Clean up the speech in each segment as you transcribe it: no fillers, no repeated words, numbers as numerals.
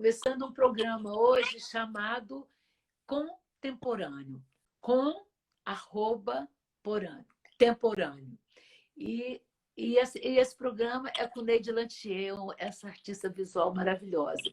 começando um programa hoje chamado Contemporâneo, temporâneo. E esse programa é com Neide Lantier, essa artista visual maravilhosa.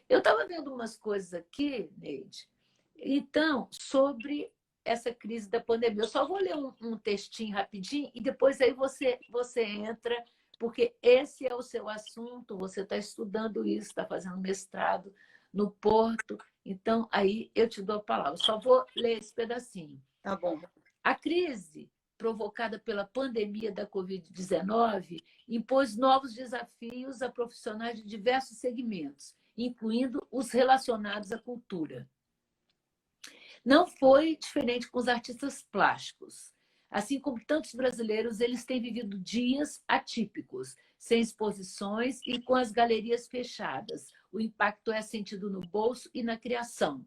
Eu estava vendo umas coisas aqui, Neide, então, sobre essa crise da pandemia. Eu só vou ler um textinho rapidinho e depois aí você entra, porque esse é o seu assunto, você está estudando isso, está fazendo mestrado no Porto, então aí eu te dou a palavra. Só vou ler esse pedacinho. Tá bom. A crise provocada pela pandemia da Covid-19 impôs novos desafios a profissionais de diversos segmentos, incluindo os relacionados à cultura. Não foi diferente com os artistas plásticos. Assim como tantos brasileiros, eles têm vivido dias atípicos, sem exposições e com as galerias fechadas. O impacto é sentido no bolso e na criação.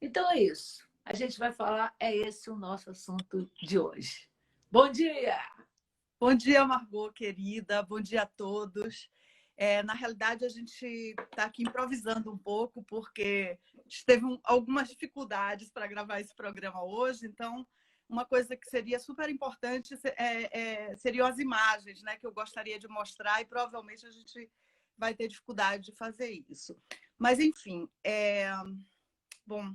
Então é isso. A gente vai falar, é esse o nosso assunto de hoje. Bom dia! Bom dia, Margot, querida. Bom dia a todos. Na realidade, a gente está aqui improvisando um pouco, porque a gente teve algumas dificuldades para gravar esse programa hoje. Então, uma coisa que seria super importante seriam as imagens, né, que eu gostaria de mostrar, e provavelmente a gente vai ter dificuldade de fazer isso. Mas, enfim, bom...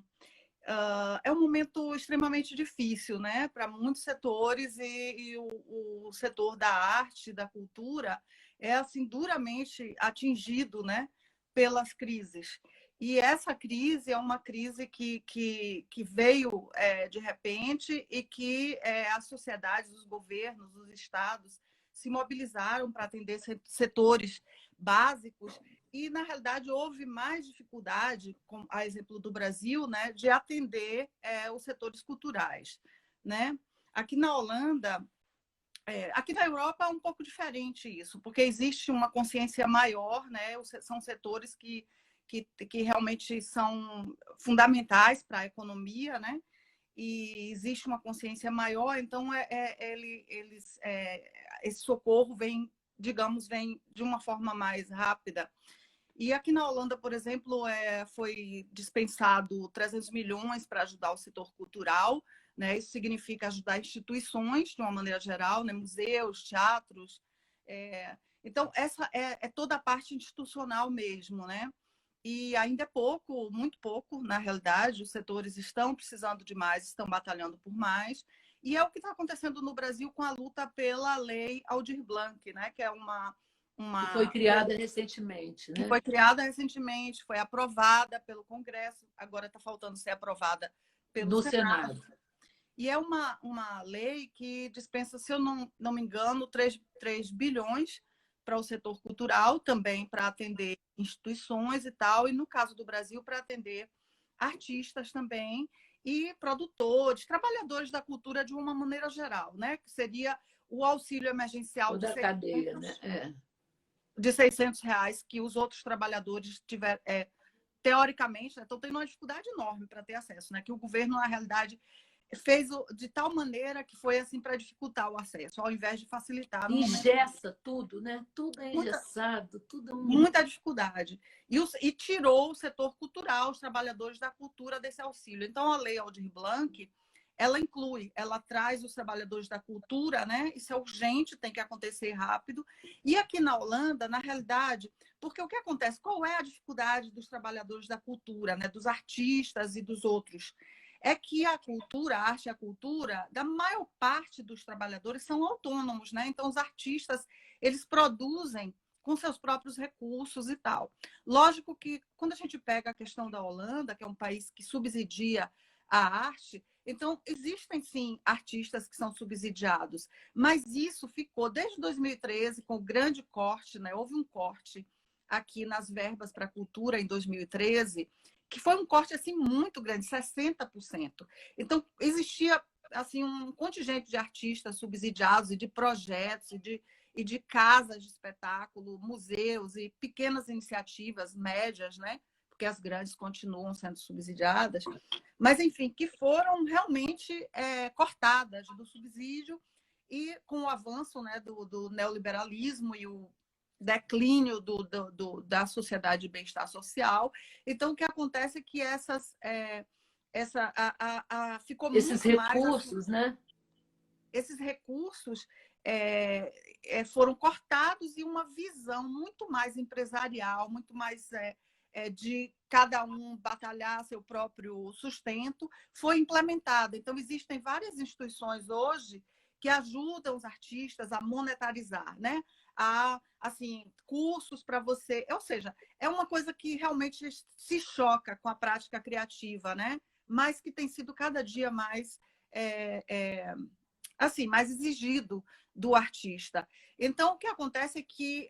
é um momento extremamente difícil, né, para muitos setores, e o setor da arte, da cultura, é assim duramente atingido, né, pelas crises. E essa crise é uma crise que veio de repente e que as sociedades, os governos, os estados se mobilizaram para atender setores básicos. E, na realidade, houve mais dificuldade, a exemplo do Brasil, né, de atender os setores culturais, né? Aqui na Holanda, aqui na Europa é um pouco diferente isso, porque existe uma consciência maior, né? São setores que realmente são fundamentais para a economia, né? E existe uma consciência maior, então esse socorro vem de uma forma mais rápida. E aqui na Holanda, por exemplo, foi dispensado 300 milhões para ajudar o setor cultural, né? Isso significa ajudar instituições, de uma maneira geral, né? Museus, teatros. Então, essa é toda a parte institucional mesmo, né? E ainda é pouco, muito pouco, na realidade. Os setores estão precisando de mais, estão batalhando por mais. E é o que está acontecendo no Brasil com a luta pela lei Aldir Blanc, né? Que é que foi criada recentemente, né? Que foi criada recentemente, foi aprovada pelo Congresso, agora está faltando ser aprovada pelo Senado. E é uma lei que dispensa, se eu não me engano, 3 bilhões para o setor cultural, também para atender instituições e tal, e no caso do Brasil, para atender artistas também, e produtores, trabalhadores da cultura de uma maneira geral, né? Que seria o auxílio emergencial da cadeia, né? De R$600 que os outros trabalhadores tiveram, teoricamente, estão tendo uma dificuldade enorme para ter acesso, né? Que o governo, na realidade, fez de tal maneira que foi assim para dificultar o acesso, ao invés de facilitar. Engessa tudo, né? Tudo é engessado, muita dificuldade. E tirou o setor cultural, os trabalhadores da cultura desse auxílio. Então, a Lei Aldir Blanc, ela traz os trabalhadores da cultura, né? Isso é urgente, tem que acontecer rápido. E aqui na Holanda, na realidade, porque o que acontece? Qual é a dificuldade dos trabalhadores da cultura, né? Dos artistas e dos outros? É que a arte e a cultura, da maior parte dos trabalhadores, são autônomos, né? Então, os artistas, eles produzem com seus próprios recursos e tal. Lógico que, quando a gente pega a questão da Holanda, que é um país que subsidia a arte, então, existem, sim, artistas que são subsidiados, mas isso ficou desde 2013 com o grande corte, né? Houve um corte aqui nas verbas para a cultura em 2013, que foi um corte assim muito grande, 60%. Então, existia assim um contingente de artistas subsidiados e de projetos e de casas de espetáculo, museus e pequenas iniciativas médias, né? Porque as grandes continuam sendo subsidiadas, mas, enfim, que foram realmente cortadas do subsídio, e com o avanço, né, do neoliberalismo e o declínio da sociedade de bem-estar social. Então, o que acontece é que ficou Esses muito mais... recursos, né? Esses recursos foram cortados e uma visão muito mais empresarial, muito mais de cada um batalhar seu próprio sustento, foi implementada. Então, existem várias instituições hoje que ajudam os artistas a monetarizar, né? Assim, cursos para você... Ou seja, é uma coisa que realmente se choca com a prática criativa, né? Mas que tem sido cada dia mais... assim, mais exigido do artista. Então, o que acontece é que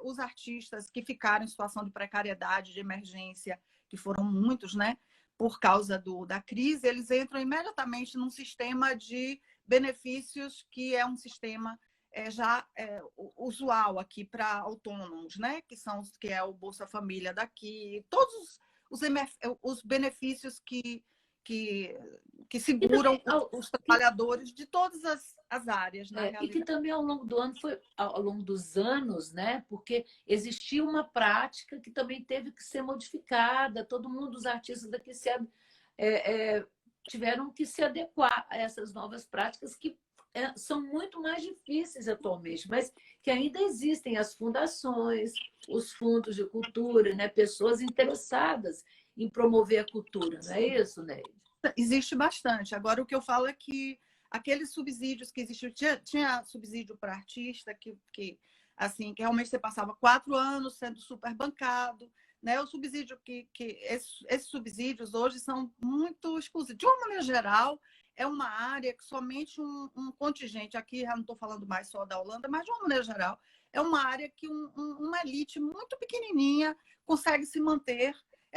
os artistas que ficaram em situação de precariedade, de emergência, que foram muitos, né, por causa da crise, eles entram imediatamente num sistema de benefícios que é um sistema já usual aqui para autônomos, né, que é o Bolsa Família daqui, todos os benefícios que seguram os trabalhadores de todas as áreas, na realidade. E que também ao longo do ano ao longo dos anos, né? Porque existia uma prática que também teve que ser modificada. Todo mundo, os artistas daqui tiveram que se adequar a essas novas práticas que são muito mais difíceis atualmente, mas que ainda existem as fundações, os fundos de cultura, né? Pessoas interessadas em promover a cultura, não é isso, Neide? Existe bastante. Agora, o que eu falo é que aqueles subsídios que existiam, tinha subsídio para artista assim, que realmente você passava 4 anos sendo super bancado, né? O subsídio esses subsídios hoje são muito exclusivos. De uma maneira geral, é uma área que somente um contingente, aqui já não estou falando mais só da Holanda, mas de uma maneira geral, é uma área que uma elite muito pequenininha consegue se manter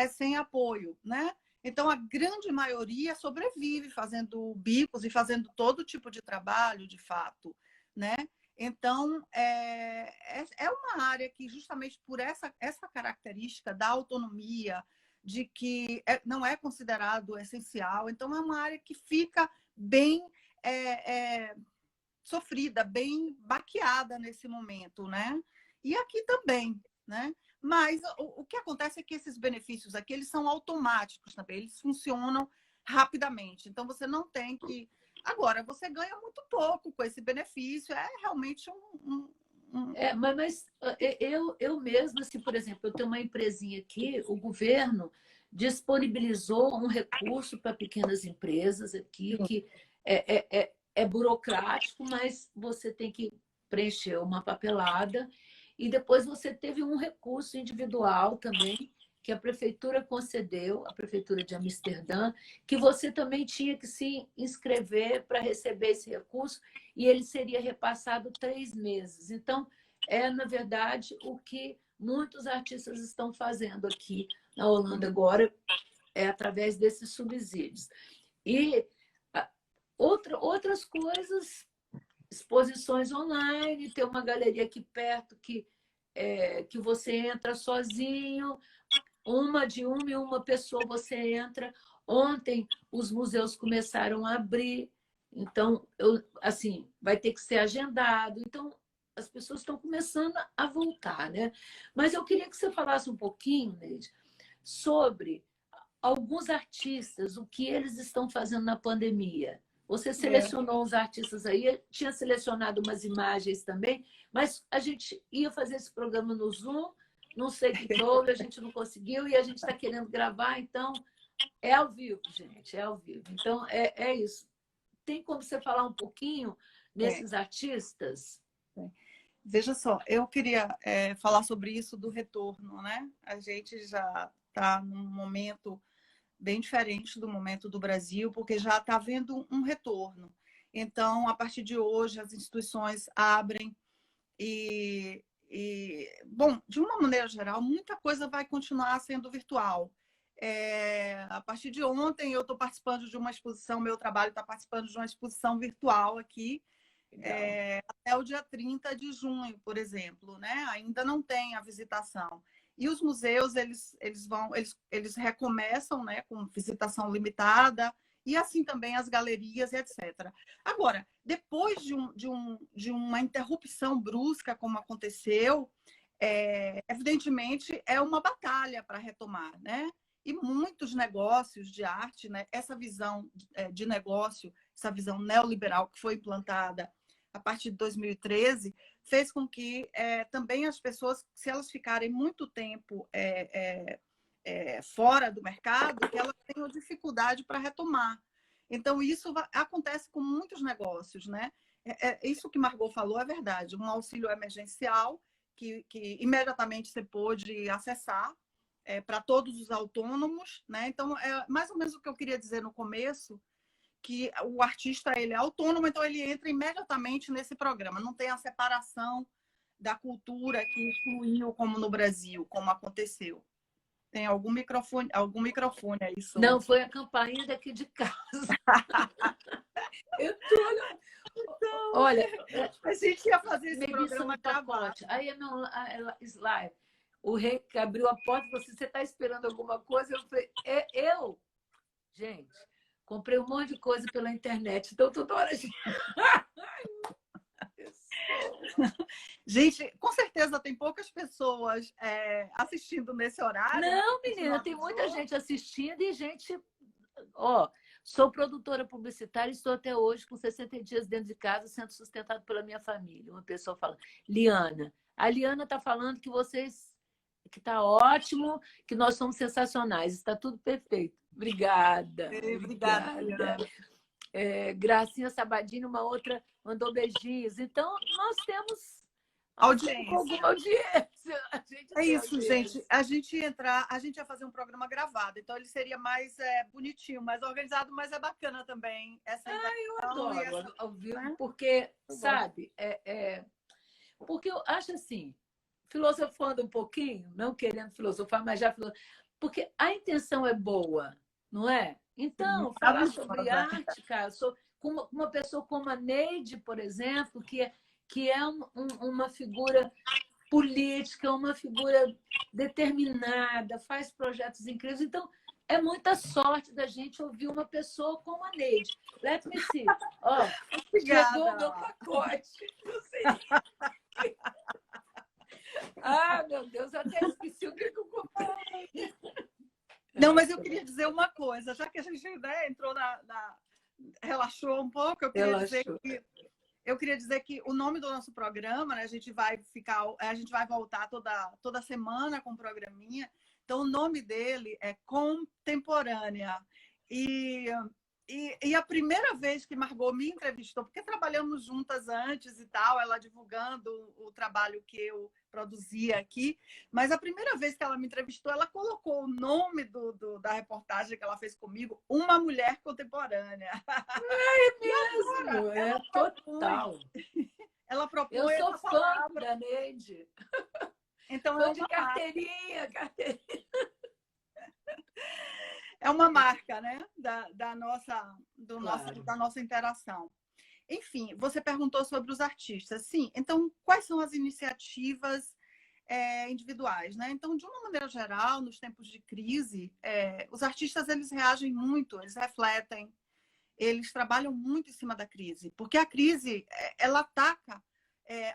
sem apoio, né? Então, a grande maioria sobrevive fazendo bicos e fazendo todo tipo de trabalho, de fato, né? Então, é uma área que, justamente por essa característica da autonomia, de que não é considerado essencial, então é uma área que fica bem sofrida, bem baqueada nesse momento, né? E aqui também, né? Mas o que acontece é que esses benefícios aqui, eles são automáticos também, eles funcionam rapidamente. Então, você não tem que... Agora, você ganha muito pouco com esse benefício, é realmente mas eu mesma, assim, por exemplo, eu tenho uma empresinha aqui, o governo disponibilizou um recurso para pequenas empresas aqui, que é burocrático, mas você tem que preencher uma papelada. E depois você teve um recurso individual também, que a prefeitura concedeu, a prefeitura de Amsterdã, que você também tinha que se inscrever para receber esse recurso, e ele seria repassado 3 meses. Então, na verdade, o que muitos artistas estão fazendo aqui na Holanda agora, através desses subsídios. E outras coisas, exposições online, ter uma galeria aqui perto que você entra sozinho, uma e uma pessoa você entra. Ontem os museus começaram a abrir, então assim, vai ter que ser agendado. Então as pessoas estão começando a voltar, né? Mas eu queria que você falasse um pouquinho, Neide, sobre alguns artistas, o que eles estão fazendo na pandemia. Você selecionou uns artistas aí, tinha selecionado umas imagens também, mas a gente ia fazer esse programa no Zoom, não sei o que houve, a gente não conseguiu e a gente está querendo gravar, então é ao vivo, gente, é ao vivo. Então é isso. Tem como você falar um pouquinho nesses artistas? Veja só, eu queria falar sobre isso do retorno, né? A gente já está num momento bem diferente do momento do Brasil, porque já está havendo um retorno. Então, a partir de hoje, as instituições abrem bom, de uma maneira geral, muita coisa vai continuar sendo virtual. A partir de ontem, eu estou participando de uma exposição, meu trabalho está participando de uma exposição virtual aqui, até o dia 30 de junho, por exemplo, né? Ainda não tem a visitação. E os museus, eles recomeçam, né, com visitação limitada, e assim também as galerias, etc. Agora, depois de uma interrupção brusca, como aconteceu, evidentemente, é uma batalha para retomar, né? E muitos negócios de arte, né? Essa visão de negócio, essa visão neoliberal que foi implantada a partir de 2013, fez com que também as pessoas, se elas ficarem muito tempo fora do mercado, que elas tenham dificuldade para retomar. Então, isso acontece com muitos negócios, né? Isso que Margot falou é verdade. Um auxílio emergencial que imediatamente você pôde acessar para todos os autônomos, né? Então, é mais ou menos o que eu queria dizer no começo, que o artista ele é autônomo, então ele entra imediatamente nesse programa. Não tem a separação da cultura que excluiu, como no Brasil, como aconteceu. Tem algum microfone aí, som? Não, foi a campainha daqui de casa. Eu tô... Olha, a gente ia fazer esse programa gravado. Aí é meu slide. O rei que abriu a porta, você está esperando alguma coisa? Eu falei, eu? Gente, comprei um monte de coisa pela internet, então toda hora... Gente, com certeza tem poucas pessoas assistindo nesse horário. Não, menina, tem muita gente assistindo e gente... Ó, sou produtora publicitária e estou até hoje com 60 dias dentro de casa sendo sustentado pela minha família. Uma pessoa fala, Liana. A Liana está falando que que está ótimo, que nós somos sensacionais, está tudo perfeito. Obrigada. Obrigada. Gracinha Sabadini, uma outra, mandou beijinhos. Então, nós temos audiência. Alguma audiência. Isso, gente. A gente ia fazer um programa gravado, então ele seria mais bonitinho, mais organizado, mas é bacana também essa eu adoro ouvir, porque, sabe, porque eu acho assim, filosofando um pouquinho, não querendo filosofar, mas já filosofando, porque a intenção é boa, não é? Então, falar sobre arte, cara, com uma pessoa como a Neide, por exemplo, que é uma figura política, uma figura determinada, faz projetos incríveis. Então, é muita sorte da gente ouvir uma pessoa como a Neide. Let me see. Ó, chegou o meu pacote. Não sei. Meu Deus, eu até esqueci o que eu comprei. Não, mas eu queria dizer uma coisa, já que a gente entrou relaxou um pouco, eu queria dizer que o nome do nosso programa, né, a gente vai voltar toda semana com um programinha. Então, o nome dele é Contemporânea. E a primeira vez que Margot me entrevistou, porque trabalhamos juntas antes e tal, ela divulgando o trabalho que eu produzia aqui, mas a primeira vez que ela me entrevistou, ela colocou o nome da reportagem que ela fez comigo, Uma Mulher Contemporânea. É mesmo, total. Ela propôs. Eu sou fã da Neide. Então, fã de carteirinha. É uma marca, né? da nossa interação. Enfim, você perguntou sobre os artistas. Sim, então, quais são as iniciativas individuais, né? Então, de uma maneira geral, nos tempos de crise, os artistas eles reagem muito, eles refletem, eles trabalham muito em cima da crise, porque a crise ela ataca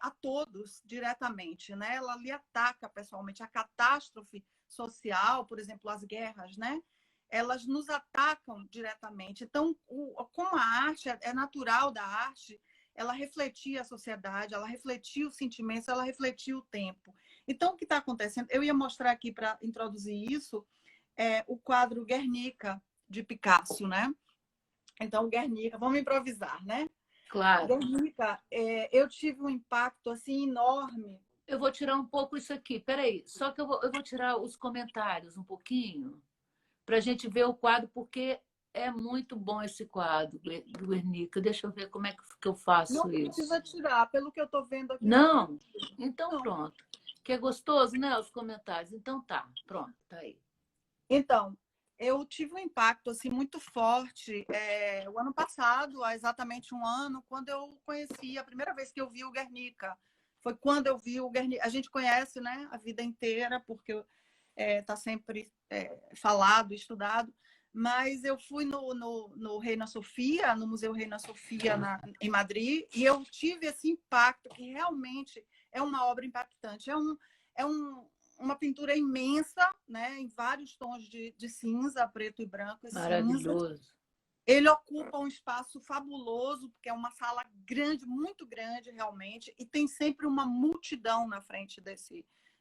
a todos diretamente, né? Ela lhe ataca pessoalmente. A catástrofe social, por exemplo, as guerras, né? Elas nos atacam diretamente. Então, como a arte é natural da arte, ela refletia a sociedade, ela refletia os sentimentos, ela refletia o tempo. Então, o que está acontecendo? Eu ia mostrar aqui para introduzir isso o quadro Guernica de Picasso, né? Então, Guernica, vamos improvisar, né? Claro. Guernica, eu tive um impacto assim enorme. Eu vou tirar um pouco isso aqui. Peraí, só que eu vou tirar os comentários um pouquinho para a gente ver o quadro, porque é muito bom esse quadro do Guernica. Deixa eu ver como é que eu faço isso. Não precisa tirar, pelo que eu estou vendo aqui. Não? Então, não. Pronto. Que é gostoso, né, os comentários. Então tá, pronto, tá aí. Então, eu tive um impacto assim, muito forte o ano passado, há exatamente um ano, quando eu conheci, a primeira vez que eu vi o Guernica. Foi quando eu vi o Guernica. A gente conhece, né, a vida inteira, porque está sempre falado, estudado, mas eu fui no Reina Sofia, no Museu Reina Sofia em Madrid, e eu tive esse impacto que realmente é uma obra impactante. uma pintura imensa, né? Em vários tons de cinza, preto e branco e cinza. Maravilhoso. Ele ocupa um espaço fabuloso, porque é uma sala grande, muito grande realmente, e tem sempre uma multidão na frente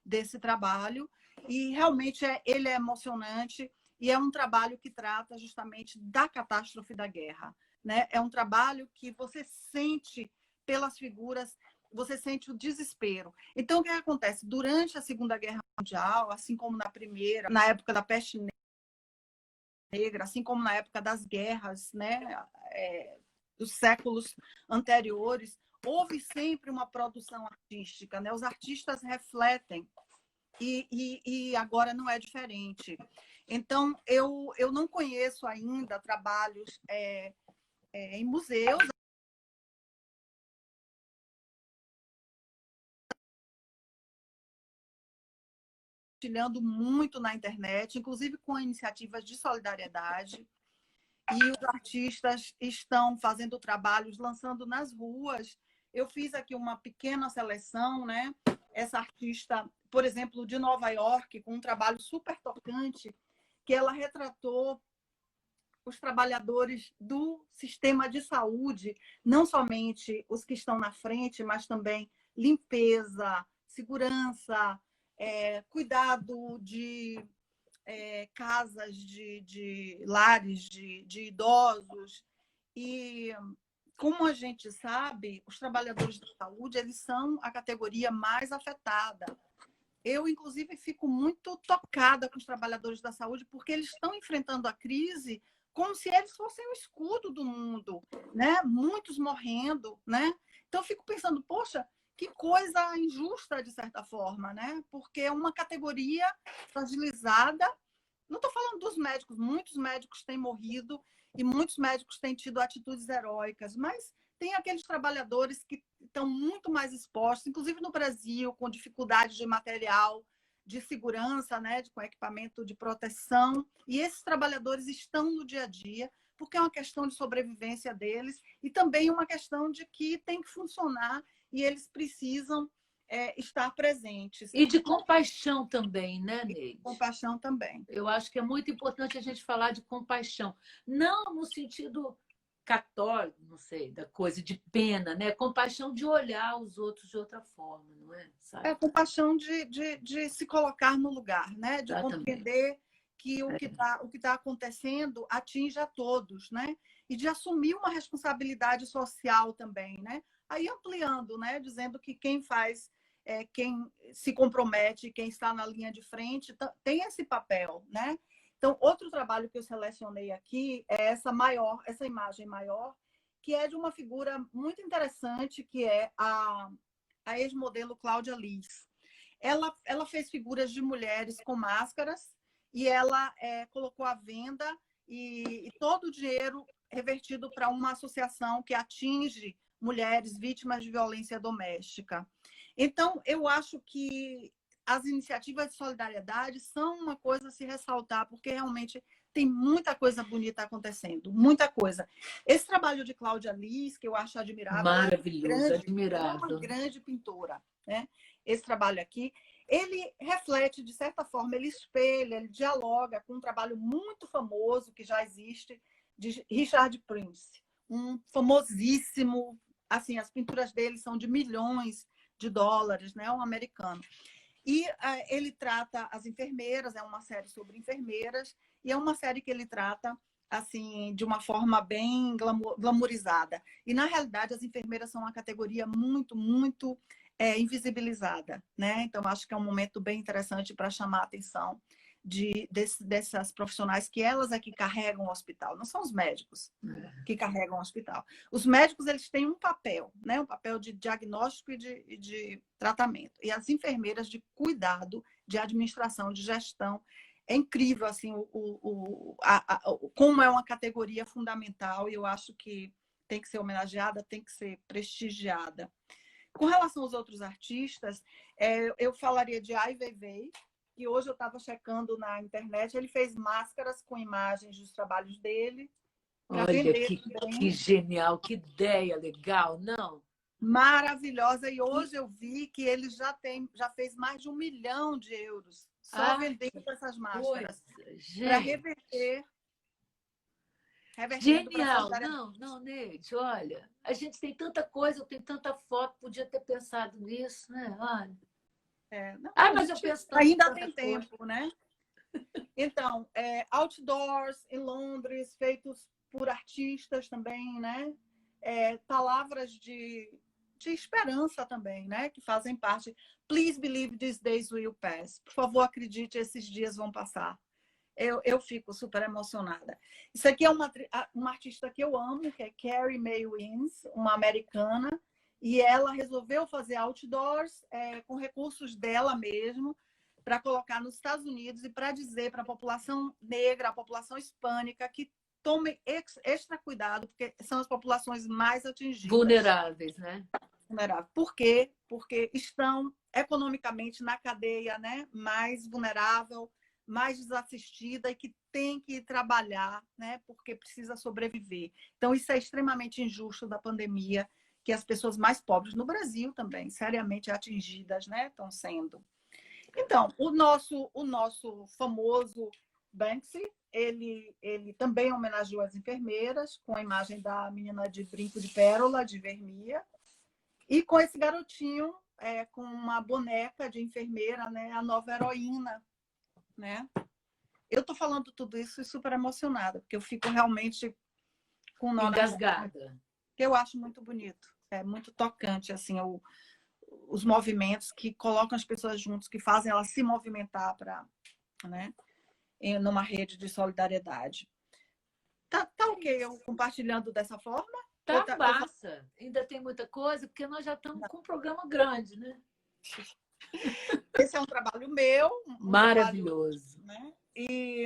desse trabalho. E realmente ele é emocionante e é um trabalho que trata justamente da catástrofe da guerra, né? É um trabalho que você sente pelas figuras, você sente o desespero. Então, o que acontece? Durante a Segunda Guerra Mundial, assim como na Primeira, na época da peste negra, assim como na época das guerras, né, dos séculos anteriores, houve sempre uma produção artística, né? Os artistas refletem e agora não é diferente. Então, eu não conheço ainda trabalhos em museus, compartilhando muito na internet, inclusive com iniciativas de solidariedade. E os artistas estão fazendo trabalhos, lançando nas ruas. Eu fiz aqui uma pequena seleção, né? Essa artista, por exemplo, de Nova York, com um trabalho super tocante, que ela retratou os trabalhadores do sistema de saúde, não somente os que estão na frente, mas também limpeza, segurança, cuidado de casas de lares de idosos. E, como a gente sabe, os trabalhadores da saúde, eles são a categoria mais afetada. Eu, inclusive, fico muito tocada com os trabalhadores da saúde, porque eles estão enfrentando a crise como se eles fossem o escudo do mundo, né? Muitos morrendo, né? Então, eu fico pensando, poxa, que coisa injusta, de certa forma, né? Porque é uma categoria fragilizada. Não estou falando dos médicos, muitos médicos têm morrido e muitos médicos têm tido atitudes heróicas, mas tem aqueles trabalhadores que estão muito mais expostos, inclusive no Brasil, com dificuldade de material de segurança, né, com equipamento de proteção, e esses trabalhadores estão no dia a dia, porque é uma questão de sobrevivência deles e também uma questão de que tem que funcionar e eles precisam estar presentes. E de compaixão também, né, Neide? Compaixão também. Eu acho que é muito importante a gente falar de compaixão. Não no sentido católico, não sei, da coisa de pena, né? Compaixão de olhar os outros de outra forma, não é? Sabe? É a compaixão de se colocar no lugar, né? De compreender que o que tá acontecendo atinge a todos, né? E de assumir uma responsabilidade social também, né? Aí ampliando, né? Dizendo que quem faz, quem se compromete, quem está na linha de frente, tem esse papel, né? Então, outro trabalho que eu selecionei aqui é essa imagem maior, que é de uma figura muito interessante, que é a ex-modelo Cláudia Liz. Ela fez figuras de mulheres com máscaras e ela colocou à venda e todo o dinheiro revertido para uma associação que atinge mulheres vítimas de violência doméstica. Então, eu acho que as iniciativas de solidariedade são uma coisa a se ressaltar, porque realmente tem muita coisa bonita acontecendo, muita coisa. Esse trabalho de Cláudia Liz, que eu acho admirável, maravilhoso, admirável. Ela é uma grande pintora, né? Esse trabalho aqui, ele reflete, de certa forma, ele espelha, ele dialoga com um trabalho muito famoso que já existe, de Richard Prince, um famosíssimo, assim, as pinturas dele são de milhões de dólares, né? Um americano. E ele trata as enfermeiras, é uma série sobre enfermeiras, e é uma série que ele trata assim de uma forma bem glamourizada. E, na realidade, as enfermeiras são uma categoria muito, muito invisibilizada, né? Então, acho que é um momento bem interessante para chamar a atenção dessas profissionais, que elas é que carregam o hospital, não são os médicos que carregam o hospital. Os médicos, eles têm um papel, né? Um papel de diagnóstico e de tratamento. E as enfermeiras de cuidado, de administração, de gestão. É incrível, assim, como é uma categoria fundamental, e eu acho que tem que ser homenageada, tem que ser prestigiada. Com relação aos outros artistas, eu falaria de Ai Weiwei, que hoje eu estava checando na internet, ele fez máscaras com imagens dos trabalhos dele. Olha, que genial, que ideia legal, não? Maravilhosa. E hoje eu vi que ele já fez mais de 1 milhão de euros só vendendo essas máscaras para reverter. Genial! Não, Neide, olha, a gente tem tanta coisa, eu tenho tanta foto, podia ter pensado nisso, né? Olha. Mas eu penso tanto ainda tem tempo, né? Então, outdoors em Londres, feitos por artistas também, né? Palavras de esperança também, né? Que fazem parte. Please believe these days will pass. Por favor, acredite, esses dias vão passar. Eu fico super emocionada. Isso aqui é uma artista que eu amo, que é Carrie Mae Weems, uma americana, e ela resolveu fazer outdoors com recursos dela mesmo, para colocar nos Estados Unidos e para dizer para a população negra, a população hispânica, que tomem extra cuidado, porque são as populações mais atingidas. Vulneráveis, né? Vulneráveis. Por quê? Porque estão economicamente na cadeia, né? Mais vulnerável, mais desassistida e que tem que trabalhar, né? Porque precisa sobreviver. Então, isso é extremamente injusto da pandemia, que as pessoas mais pobres no Brasil também, seriamente atingidas, né? Estão sendo. Então, o nosso famoso Banksy, ele também homenageou as enfermeiras com a imagem da menina de brinco de pérola, de vermelha, e com esse garotinho com uma boneca de enfermeira, né, a nova heroína, né? Eu estou falando tudo isso super emocionada, porque eu fico realmente com engasgada. Que eu acho muito bonito, é muito tocante assim os movimentos que colocam as pessoas juntos, que fazem elas se movimentar para, né, numa rede de solidariedade. Tá ok eu compartilhando dessa forma? Tá massa. Ainda tem muita coisa, porque nós já estamos com um programa grande, né? Esse é um trabalho meu. Maravilhoso. Trabalho, né? E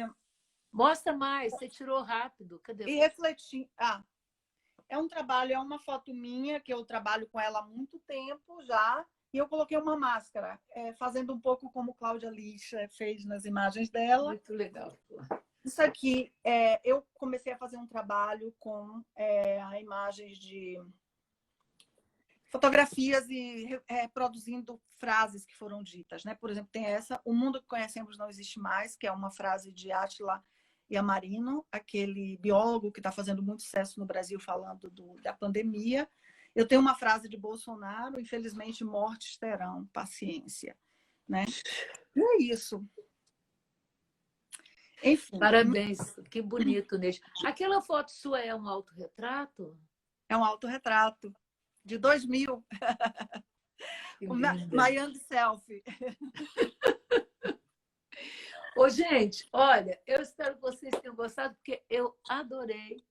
mostra mais, você tirou rápido. Cadê? E refletir. É um trabalho, é uma foto minha, que eu trabalho com ela há muito tempo já, e eu coloquei uma máscara, fazendo um pouco como Cláudia Lixa fez nas imagens dela. Muito legal. Isso aqui, eu comecei a fazer um trabalho com imagens de fotografias e produzindo frases que foram ditas, né? Por exemplo, tem essa: o mundo que conhecemos não existe mais, que é uma frase de Átila Yamarino, aquele biólogo que está fazendo muito sucesso no Brasil falando da pandemia. Eu tenho uma frase de Bolsonaro: infelizmente, mortes terão, paciência. Né? E é isso. Enfim. Parabéns, que bonito, Neide. Aquela foto sua é um autorretrato? É um autorretrato de 2000. My Young Self. Ô, gente, olha, eu espero que vocês tenham gostado, porque eu adorei.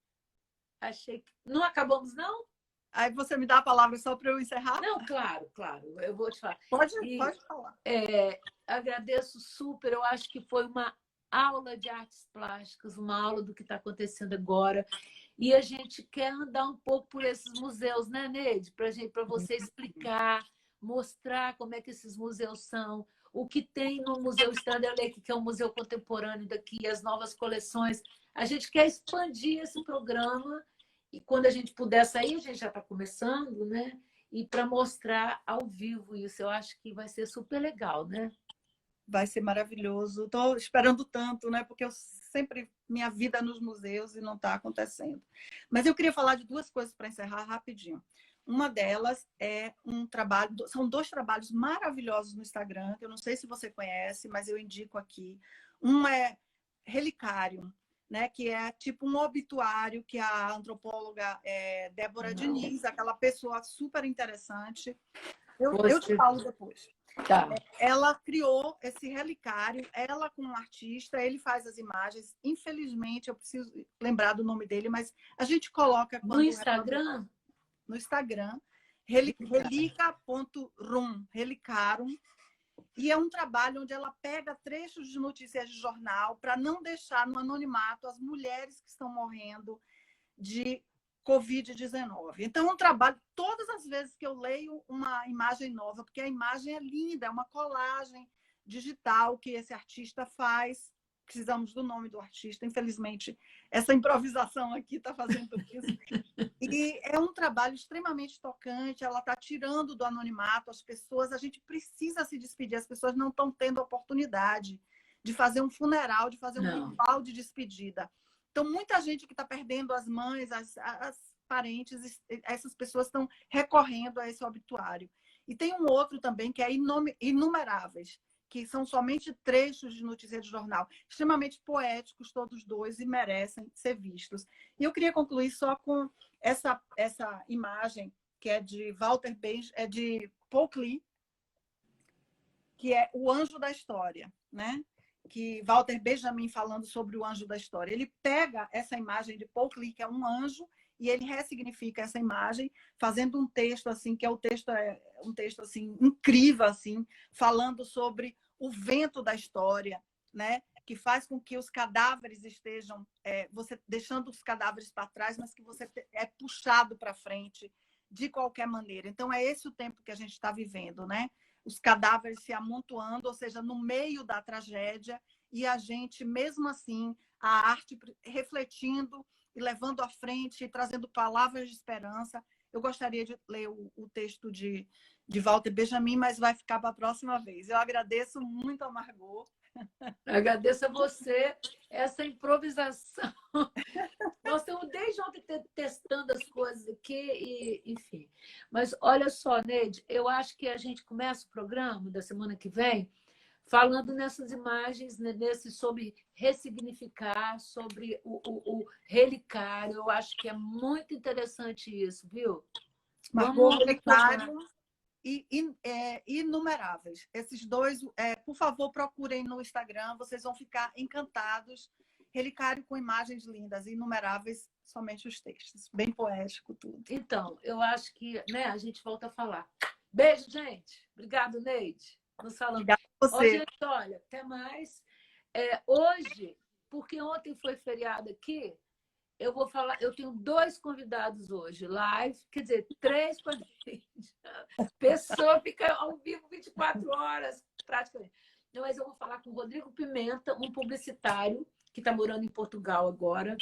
Achei que... Não acabamos, não? Aí você me dá a palavra só para eu encerrar? Não, claro. Eu vou te falar. Pode falar. Agradeço super. Eu acho que foi uma aula de artes plásticas, uma aula do que está acontecendo agora. E a gente quer andar um pouco por esses museus, né, Neide? Para você explicar, mostrar como é que esses museus são, o que tem no Museu Estrada Leque, que é um museu contemporâneo daqui, as novas coleções. A gente quer expandir esse programa e quando a gente puder sair, a gente já está começando, né? E para mostrar ao vivo isso, eu acho que vai ser super legal, né? Vai ser maravilhoso. Estou esperando tanto, né? Porque eu sempre minha vida é nos museus e não está acontecendo. Mas eu queria falar de duas coisas para encerrar rapidinho. Uma delas é um trabalho, são 2 trabalhos maravilhosos no Instagram, que eu não sei se você conhece, mas eu indico aqui. Um é Relicário, né, que é tipo um obituário que a antropóloga Débora Diniz, aquela pessoa super interessante. Eu te falo depois. Tá. Ela criou esse relicário, ela com um artista, ele faz as imagens. Infelizmente, eu preciso lembrar do nome dele, mas a gente coloca... No Instagram? No Instagram, relica.rum, relicarum. E é um trabalho onde ela pega trechos de notícias de jornal para não deixar no anonimato as mulheres que estão morrendo de Covid-19. Então, é um trabalho, todas as vezes que eu leio uma imagem nova, porque a imagem é linda, é uma colagem digital que esse artista faz, precisamos do nome do artista. Infelizmente, essa improvisação aqui está fazendo isso. E é um trabalho extremamente tocante, ela está tirando do anonimato as pessoas, a gente precisa se despedir, as pessoas não estão tendo oportunidade de fazer um funeral, de fazer um ritual de despedida. Então, muita gente que está perdendo as mães, as parentes, essas pessoas estão recorrendo a esse obituário. E tem um outro também, que é Inumeráveis, que são somente trechos de notícia de jornal, extremamente poéticos todos dois e merecem ser vistos. E eu queria concluir só com essa imagem, que é de Walter Benjamin, é de Paul Klee, que é o anjo da história, né? Que Walter Benjamin falando sobre o anjo da história. Ele pega essa imagem de Paul Klee, que é um anjo, e ele ressignifica essa imagem, fazendo um texto assim, que é um texto assim incrível assim, falando sobre o vento da história, né? Que faz com que os cadáveres estejam, você deixando os cadáveres para trás, mas que você é puxado para frente de qualquer maneira. Então é esse o tempo que a gente está vivendo, né? Os cadáveres se amontoando, ou seja, no meio da tragédia, e a gente, mesmo assim, a arte refletindo e levando à frente, e trazendo palavras de esperança. Eu gostaria de ler o texto de Walter Benjamin, mas vai ficar para a próxima vez. Eu agradeço muito a Margot. Agradeço a você essa improvisação. Nós estamos desde ontem testando as coisas aqui, e, enfim. Mas olha só, Neide, eu acho que a gente começa o programa da semana que vem falando nessas imagens, nesse sobre ressignificar, sobre o relicário. Eu acho que é muito interessante isso, viu? Margot, relicário e Inumeráveis. Esses dois, por favor, procurem no Instagram, vocês vão ficar encantados. Relicário com imagens lindas, Inumeráveis, somente os textos. Bem poético tudo. Então, eu acho que, né, a gente volta a falar. Beijo, gente. Obrigado, Neide. Nos falamos. Obrigada a você. Gente, olha, até mais. Hoje, porque ontem foi feriado aqui, eu vou falar, eu tenho 2 convidados hoje, live, quer dizer, 3 para a pessoa fica ao vivo 24 horas, praticamente. Não, mas eu vou falar com o Rodrigo Pimenta, um publicitário que está morando em Portugal agora,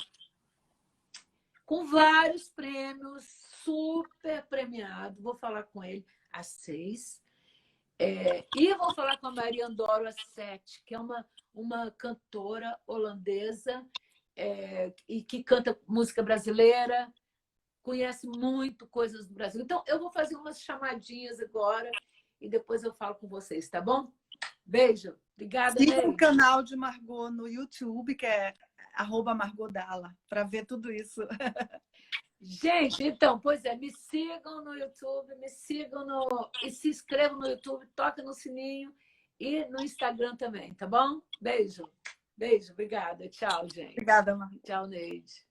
com vários prêmios, super premiado. Vou falar com ele às 6. E vou falar com a Maria Andoro às 7, que é uma cantora holandesa e que canta música brasileira, conhece muito coisas do Brasil. Então, eu vou fazer umas chamadinhas agora e depois eu falo com vocês, tá bom? Beijo. Obrigada, Siga o canal de Margot no YouTube, que é @margodala, para ver tudo isso. Gente, então, pois é, me sigam no YouTube, e se inscrevam no YouTube, toca no sininho e no Instagram também, tá bom? Beijo. Beijo, obrigada. Tchau, gente. Obrigada, Margot. Tchau, Neide.